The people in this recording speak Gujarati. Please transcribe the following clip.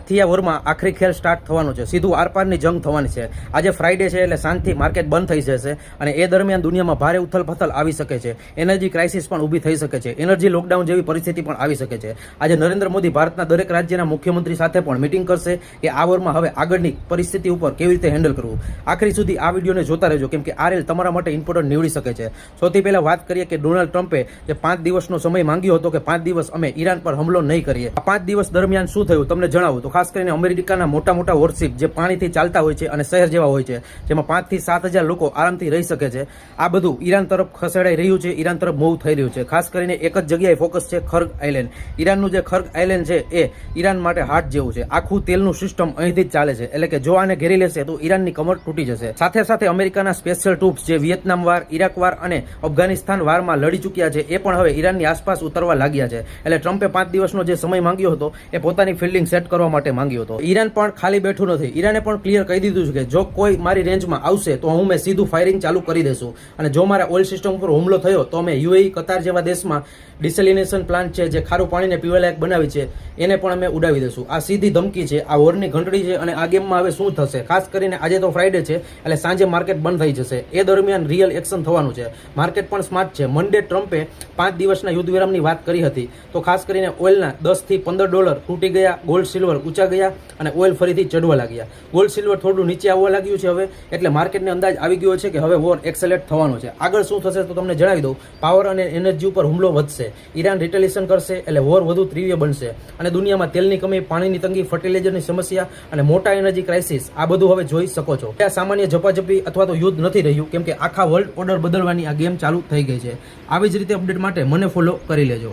આજથી આ વોરમાં આખરી ખેલ સ્ટાર્ટ થવાનો છે, સીધું આરપારની જંગ થવાની છે। આજે ફ્રાઈડે છે એટલે શાંતિથી માર્કેટ બંધ થઈ જશે અને એ દરમિયાન દુનિયામાં ભારે ઉથલપથલ આવી શકે છે, એનર્જી ક્રાઇસિસ પણ ઊભી થઈ શકે છે, એનર્જી લોકડાઉન જેવી પરિસ્થિતિ પણ આવી શકે છે। આજે નરેન્દ્ર મોદી ભારતના દરેક રાજ્યના મુખ્યમંત્રી સાથે પણ મીટિંગ કરશે કે આ વોરમાં હવે આગળની પરિસ્થિતિ ઉપર કેવી રીતે હેન્ડલ કરવું। આખરી સુધી આ વિડીયોને જોતા રહેજો, કેમ કે આ રેલ તમારા માટે ઇમ્પોર્ટન્ટ નીવડી શકે છે। સૌથી પહેલા વાત કરીએ કે ડોનાલ્ડ ટ્રમ્પે જે 5 દિવસનો સમય માંગ્યો હતો કે 5 દિવસ અમે ઈરાન પર હુમલો નહીં કરીએ, આ 5 દિવસ દરમિયાન શું થયું તમને જણાવું તો ખાસ કરીને અમેરિકાના મોટા મોટા વોરશિપ જે પાણીથી ચાલતા હોય છે અને શહેર જેવા હોય છે, જેમાં 5 થી 7 હજાર લોકો આરામથી રહી શકે છે, આ બધું ઈરાન તરફ ખસેડાઈ રહ્યું છે, ઈરાન તરફ મૂવ થઈ રહ્યું છે। ખાસ કરીને એક જ જગ્યાએ ફોકસ છે, ખર્ગ આઇલેન્ડ। ઈરાનનું જે ખર્ગ આઇલેન્ડ છે એ ઈરાન માટે હાર્ટ જેવું છે, આખું તેલનું સિસ્ટમ અહીંથી જ ચાલે છે, એટલે કે જો આને ઘેરી લેશે તો ઈરાનની કમર તૂટી જશે। સાથે સાથે અમેરિકાના સ્પેશિયલ ટ્રુપ્સ જે વિયેતનામ વાર, ઇરાક વાર અને અફઘાનિસ્તાન વારમાં લડી ચૂક્યા છે એ પણ હવે ઈરાનની આસપાસ ઉતરવા લાગ્યા છે। એટલે ટ્રમ્પે 5 દિવસનો જે સમય માંગ્યો હતો એ પોતાની ફિલ્ડિંગ સેટ કરવા માટે માંગ્યો હતો। ઈરાન પણ ખાલી બેઠું નથી, ઈરાને પણ ક્લિયર કહી દીધું છે કે જો કોઈ મારી રેન્જમાં આવશે તો હું સીધું ફાયરિંગ ચાલુ કરી દેશું, અને જો મારા ઓઇલ સિસ્ટમ ઉપર હુમલો થયો તો અમે યુએઈ, કતાર જેવા દેશમાં ડિસેલિનેશન પ્લાન્ટ છે જે ખારું પાણીને પીવાલાયક બનાવી છે એને પણ અમે ઉડાવી દઈશું। આ સીધી ધમકી છે, આ વોરની ઘંટડી છે, અને આ ગેમમાં હવે શું થશે, ખાસ કરીને આજે તો ફ્રાઈડે છે એટલે સાંજે માર્કેટ બંધ થઈ જશે, એ દરમિયાન રિયલ એક્શન થવાનું છે। માર્કેટ પણ સ્માર્ટ છે, મંડે ટ્રમ્પે 5 દિવસના યુદ્ધ વિરામની વાત કરી હતી તો ખાસ કરીને ઓઇલના 10 થી 15 ડોલર તૂટી ગયા, ગોલ્ડ સિલ્વર ઊંચા ગયા અને ઓઇલ ફરીથી ચડવા લાગ્યા। ગોલ્ડ સિલ્વર થોડું નીચે આવવા લાગ્યું છે હવે, એટલે માર્કેટને અંદાજ આવી ગયો છે કે હવે વોર એક્સેલેટ થવાનો છે। આગળ શું થશે તો તમને જણાવી દઉં, પાવર અને એનર્જી ઉપર હુમલો વધશે, ઈરાન રિટેલિએશન કરશે એટલે વોર વધુ તીવ્ર બનશે અને દુનિયામાં તેલની કમી, પાણીની તંગી, ફર્ટિલાઇઝરની સમસ્યા અને મોટા એનર્જી ક્રાઇસિસ આ બધું હવે જોઈ શકો છો। આ સામાન્ય ઝપાઝપી અથવા તો યુદ્ધ નથી રહ્યું, કેમ કે આખા વર્લ્ડ ઓર્ડર બદલવાની આ ગેમ ચાલુ થઈ ગઈ છે। આવી જ રીતે અપડેટ માટે મને ફોલો કરી લેજો।